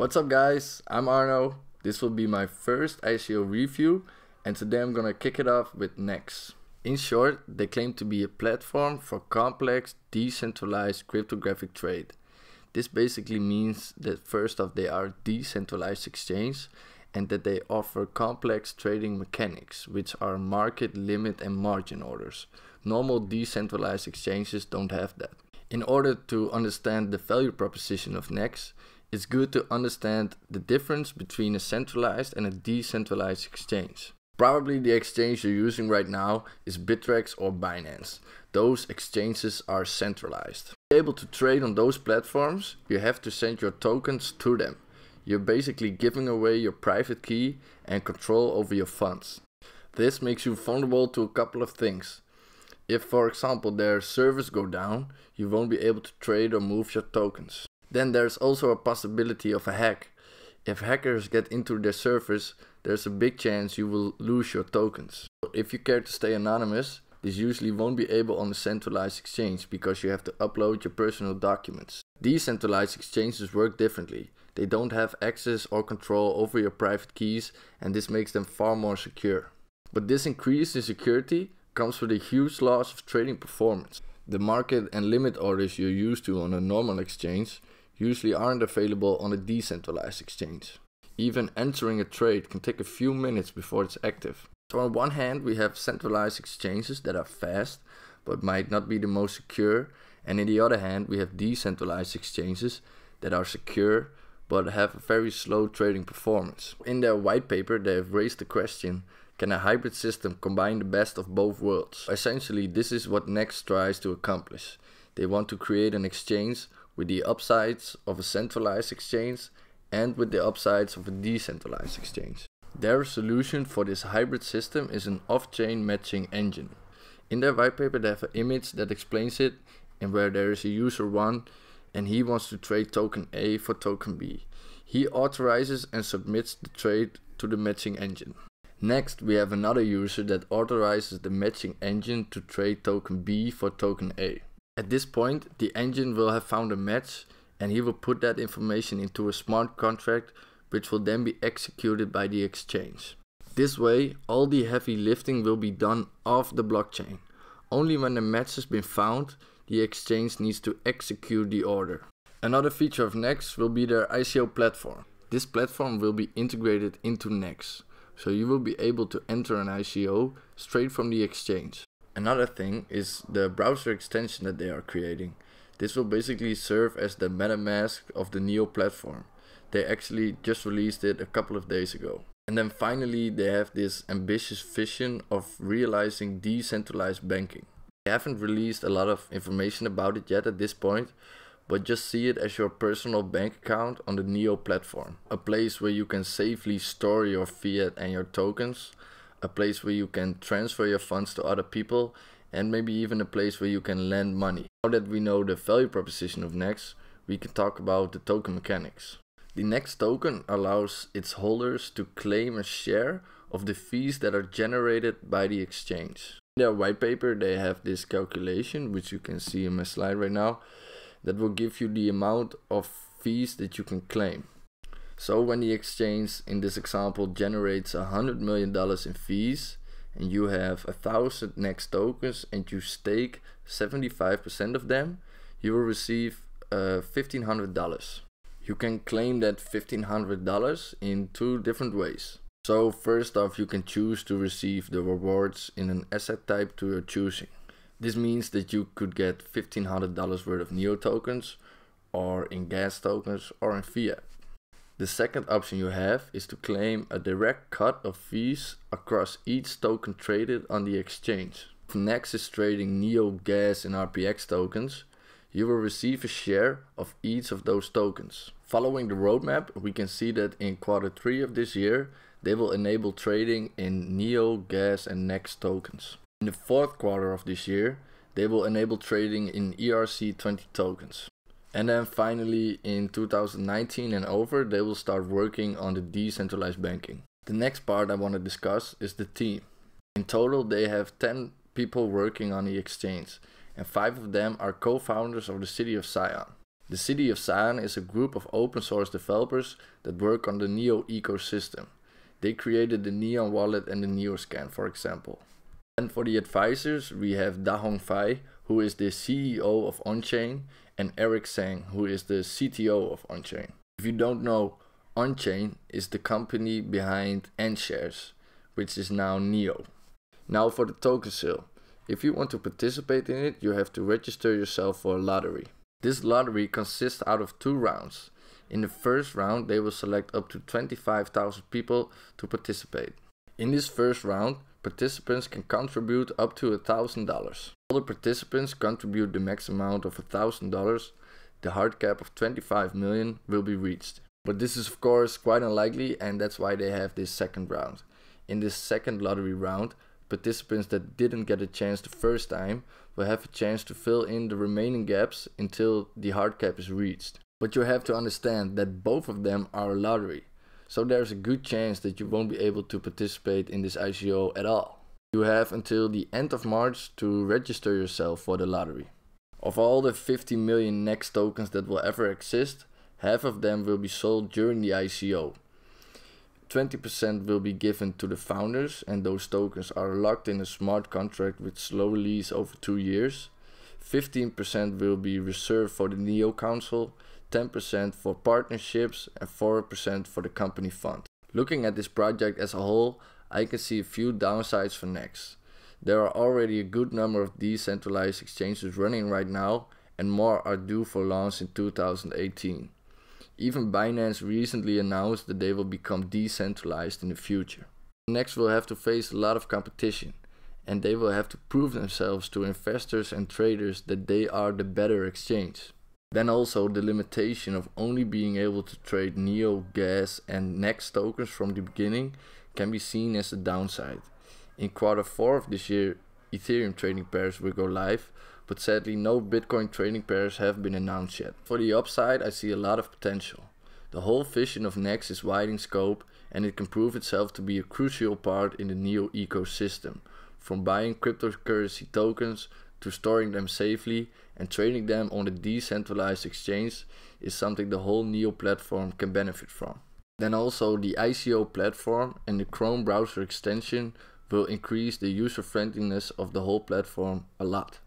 What's up guys, I'm Arno. This will be my first ICO review and today I'm gonna kick it off with NEX. In short, they claim to be a platform for complex, decentralized cryptographic trade. This basically means that first off they are a decentralized exchange and that they offer complex trading mechanics, which are market, limit and margin orders. Normal decentralized exchanges don't have that. In order to understand the value proposition of NEX, it's good to understand the difference between a centralized and a decentralized exchange. Probably the exchange you're using right now is Bittrex or Binance. Those exchanges are centralized. To be able to trade on those platforms, you have to send your tokens to them. You're basically giving away your private key and control over your funds. This makes you vulnerable to a couple of things. If, for example, their servers go down, you won't be able to trade or move your tokens. Then there's also a possibility of a hack. If hackers get into their servers, there's a big chance you will lose your tokens. If you care to stay anonymous, this usually won't be able on a centralized exchange because you have to upload your personal documents. Decentralized exchanges work differently. They don't have access or control over your private keys and this makes them far more secure. But this increase in security comes with a huge loss of trading performance. The market and limit orders you're used to on a normal exchange usually aren't available on a decentralized exchange. Even entering a trade can take a few minutes before it's active. So on one hand we have centralized exchanges that are fast but might not be the most secure, and on the other hand we have decentralized exchanges that are secure but have a very slow trading performance. In their white paper they have raised the question, can a hybrid system combine the best of both worlds? Essentially this is what NEX tries to accomplish. They want to create an exchange with the upsides of a centralized exchange and with the upsides of a decentralized exchange. Their solution for this hybrid system is an off-chain matching engine. In their white paper they have an image that explains it, and where there is a user 1 and he wants to trade token A for token B. He authorizes and submits the trade to the matching engine. Next we have another user that authorizes the matching engine to trade token B for token A. At this point the engine will have found a match and he will put that information into a smart contract which will then be executed by the exchange. This way all the heavy lifting will be done off the blockchain. Only when the match has been found, the exchange needs to execute the order. Another feature of NEX will be their ICO platform. This platform will be integrated into NEX, so you will be able to enter an ICO straight from the exchange. Another thing is the browser extension that they are creating. This will basically serve as the MetaMask of the Neo platform. They actually just released it a couple of days ago. And then finally they have this ambitious vision of realizing decentralized banking. They haven't released a lot of information about it yet at this point, but just see it as your personal bank account on the Neo platform. A place where you can safely store your fiat and your tokens, a place where you can transfer your funds to other people, and maybe even a place where you can lend money. Now that we know the value proposition of NEX, we can talk about the token mechanics. The NEX token allows its holders to claim a share of the fees that are generated by the exchange. In their white paper they have this calculation, which you can see in my slide right now, that will give you the amount of fees that you can claim. So when the exchange in this example generates $100 million in fees and you have 1,000 NEX tokens and you stake 75% of them, you will receive $1,500. You can claim that $1,500 in two different ways. So first off you can choose to receive the rewards in an asset type to your choosing. This means that you could get $1,500 worth of Neo tokens, or in gas tokens, or in fiat. The second option you have is to claim a direct cut of fees across each token traded on the exchange. If NEX is trading Neo, gas and RPX tokens, you will receive a share of each of those tokens. Following the roadmap, we can see that in Q3 of this year, they will enable trading in Neo, gas and NEX tokens. In the fourth quarter of this year, they will enable trading in ERC20 tokens. And then finally in 2019 and over, they will start working on the decentralized banking. The next part I want to discuss is the team. In total they have 10 people working on the exchange, and 5 of them are co-founders of the city of Zion. The City of Zion is a group of open source developers that work on the Neo ecosystem. They created the Neon wallet and the NeoScan, for example. And for the advisors, we have Dahong Fai, who is the CEO of Onchain, and Eric Zhang, who is the CTO of Onchain. If you don't know, Onchain is the company behind Nshares, which is now Neo. Now for the token sale. If you want to participate in it, you have to register yourself for a lottery. This lottery consists out of 2 rounds. In the first round, they will select up to 25,000 people to participate. In this first round, participants can contribute up to $1,000. All the participants contribute the max amount of $1,000. The hard cap of 25 million will be reached. But this is of course quite unlikely, and that's why they have this second round. In this second lottery round, participants that didn't get a chance the first time will have a chance to fill in the remaining gaps until the hard cap is reached. But you have to understand that both of them are a lottery. So there's a good chance that you won't be able to participate in this ICO at all. You have until the end of March to register yourself for the lottery. Of all the 50 million NEX tokens that will ever exist, half of them will be sold during the ICO. 20% will be given to the founders, and those tokens are locked in a smart contract with slow release over 2 years. 15% will be reserved for the Neo Council, 10% for partnerships, and 4% for the company fund. Looking at this project as a whole, I can see a few downsides for NEX. There are already a good number of decentralized exchanges running right now, and more are due for launch in 2018. Even Binance recently announced that they will become decentralized in the future. NEX will have to face a lot of competition, and they will have to prove themselves to investors and traders that they are the better exchange. Then also the limitation of only being able to trade Neo, Gas and NEX tokens from the beginning can be seen as a downside. In Q4 of this year, Ethereum trading pairs will go live, but sadly no Bitcoin trading pairs have been announced yet. For the upside, I see a lot of potential. The whole vision of NEX is wide in scope, and it can prove itself to be a crucial part in the Neo ecosystem, from buying cryptocurrency tokens to storing them safely and trading them on a decentralized exchange is something the whole Neo platform can benefit from. Then also the ICO platform and the Chrome browser extension will increase the user friendliness of the whole platform a lot.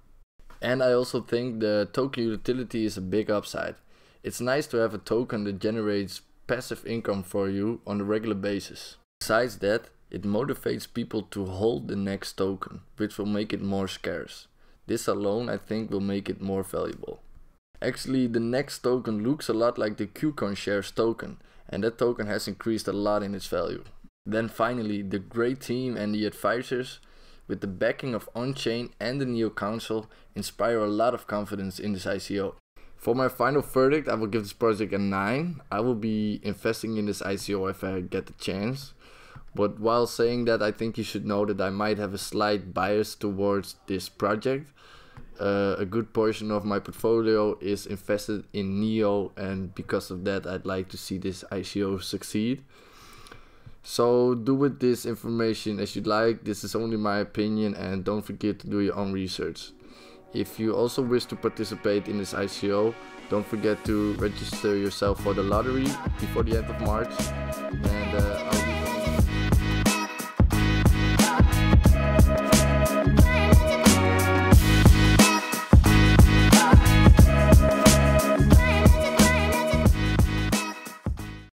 And I also think the token utility is a big upside. It's nice to have a token that generates passive income for you on a regular basis. Besides that, it motivates people to hold the NEX token, which will make it more scarce. This alone I think will make it more valuable. Actually, the NEX token looks a lot like the KuCoin shares token, and that token has increased a lot in its value. Then finally, the great team and the advisors, with the backing of Onchain and the Neo Council, inspire a lot of confidence in this ICO. For my final verdict, I will give this project a 9. I will be investing in this ICO if I get the chance. But while saying that, I think you should know that I might have a slight bias towards this project. A good portion of my portfolio is invested in Neo, and because of that I'd like to see this ICO succeed. So do with this information as you'd like. This is only my opinion, and don't forget to do your own research. If you also wish to participate in this ICO, don't forget to register yourself for the lottery before the end of March, and I'll